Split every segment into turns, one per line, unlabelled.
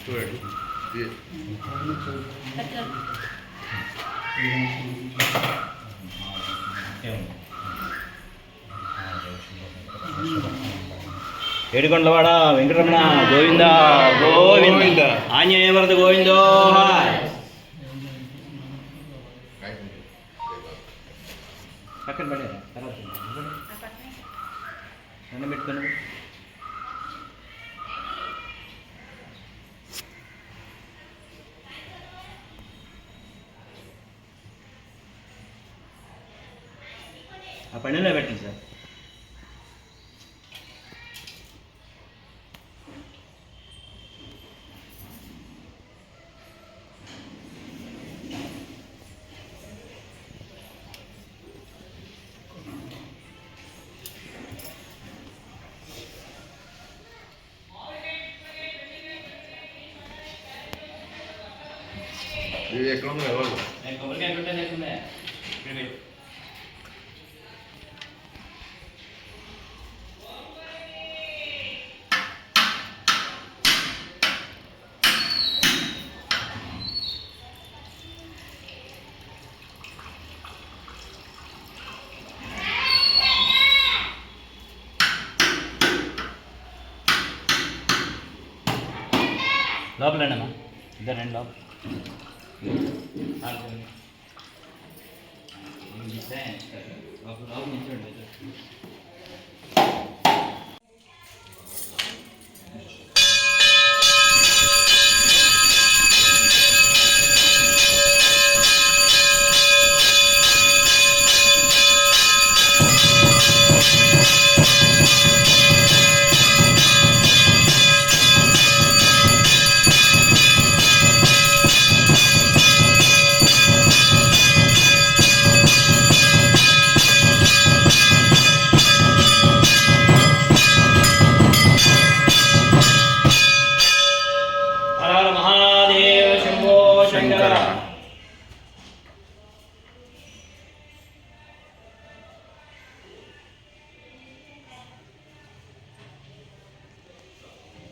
చూడండి
ఏడుకొండలవాడ వెంకటరమణ గోవింద గోవింద ఆంజనేయ వరద గోవిందో పక్కన పడారా తర్వాత దండం పెట్టుకోండి. ఆ పండుగలో పెట్టండి సార్.
ఇది ఎక్కడ ఉంది ఎవరు
కొబ్బరికాయ ఉంటే లేకుండా లోపలేనమ్మా ఇద్దరు రెండు లోపల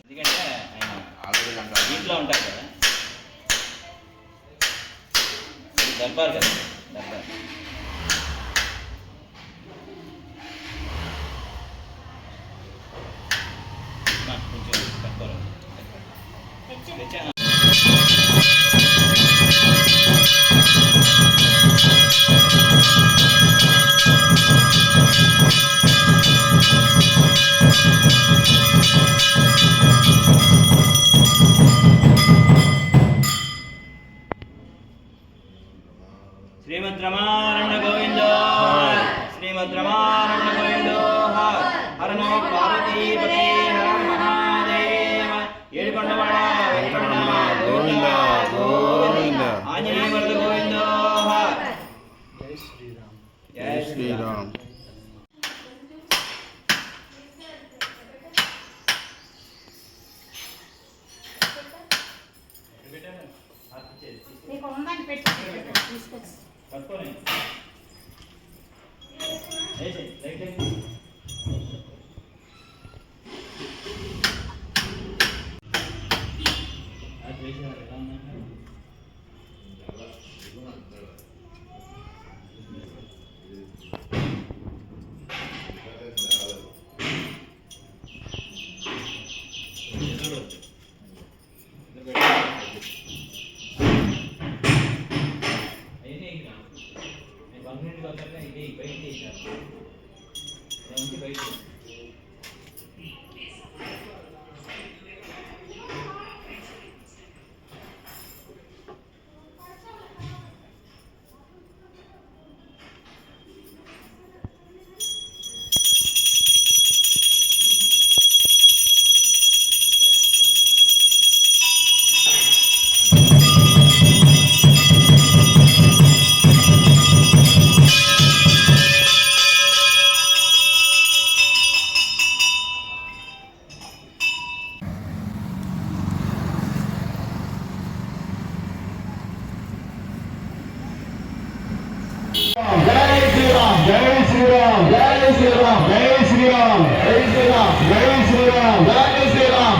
ఎందుకంటే ఆయన ఇంట్లో ఉంటారు కదా, దర్బార్ కదా దర్బార్. కొంచెం తక్కువ శ్రీమద్రమారణ గోవిందో శ్రీమద్రమారణ గోవిందో హర నమో పార్వతీపతే హర మహాదేవ. ఏడుకొండవాడ వెంకటరమణ గోవింద గోవింద ఆంజనేయ వరద గోవిందో. జై శ్రీరామ్ జై శ్రీరామ్. పట్టుకోండి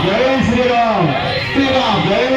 जय श्रीराम जय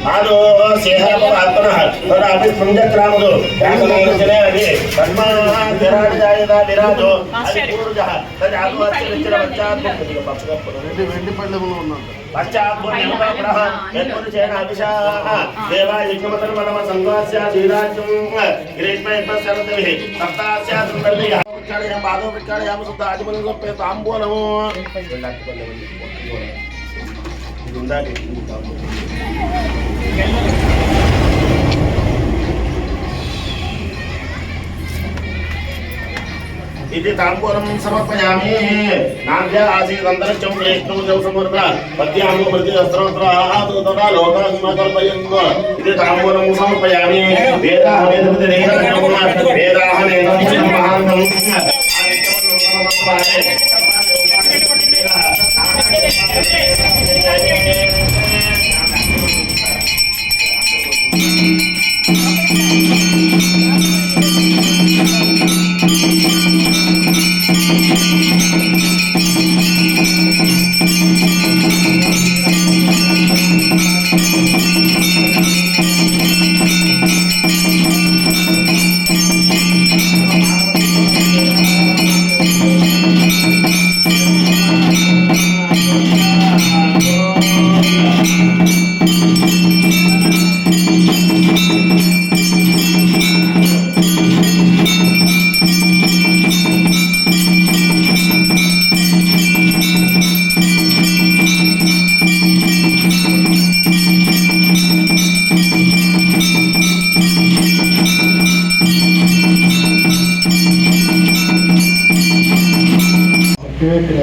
ఆదో సేహాపవాత్మన తదాపి స్పంజక్రామదు యాసనాంజనే అది కర్మాధిరాజ జాయదా విరాజో అది పూర్వజః తదాదు అచ్చరిచర వచ్చాత్మక పప్పుగప్పుడు
వెండి పళ్ళెములో ఉన్నాడు.
పశ్చాత్పుణ్యమపరః యత్పురుషేణ అభిషాః దేవా యజ్ఞమతన మనమ సంవాస్య శ్రీరాజ్యం గ్రీష్మయజ్ఞశరదవిః సప్తాస్య సుందర్విః విచారయ పాదో విచారయామ శుద్ధ ఆదిమన గొప్ప తాంబూలము ఇది ఉండాలి. ఇది తాంబూలం సమర్పయామి నాద్య ఆసీదంతరిక్షం శ్రేష్ఠం సమర్ప పద్యాము ప్రతి అస్త్రోత్ర ఆహాదు తదా లోకాస్మ కల్పయన్ ఇది తాంబూలం సమర్పయామి వేదాహ వేదపతి వేదాహ వేదం మహాంతం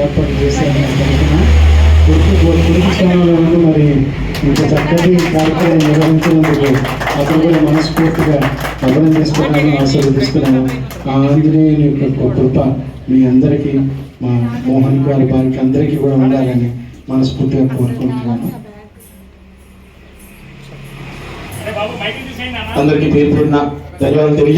ఏర్పాటు చేశాను. కుటుంబ స్థానంలో మరి ఇంత చక్కటి కార్యక్రమం నిర్వహించినందుకు అతను కూడా మనస్ఫూర్తిగా అభినందిస్తున్నాను, ఆశీర్వదిస్తున్నాను. ఆ ఆంజనేయుని యొక్క కృప మీ అందరికీ, మా మోహన్ గారి వారికి అందరికీ కూడా ఉండాలని మనస్ఫూర్తిగా కోరుకుంటున్నాను.
అందరికీ పేరు ధన్యవాదాలు తెలియ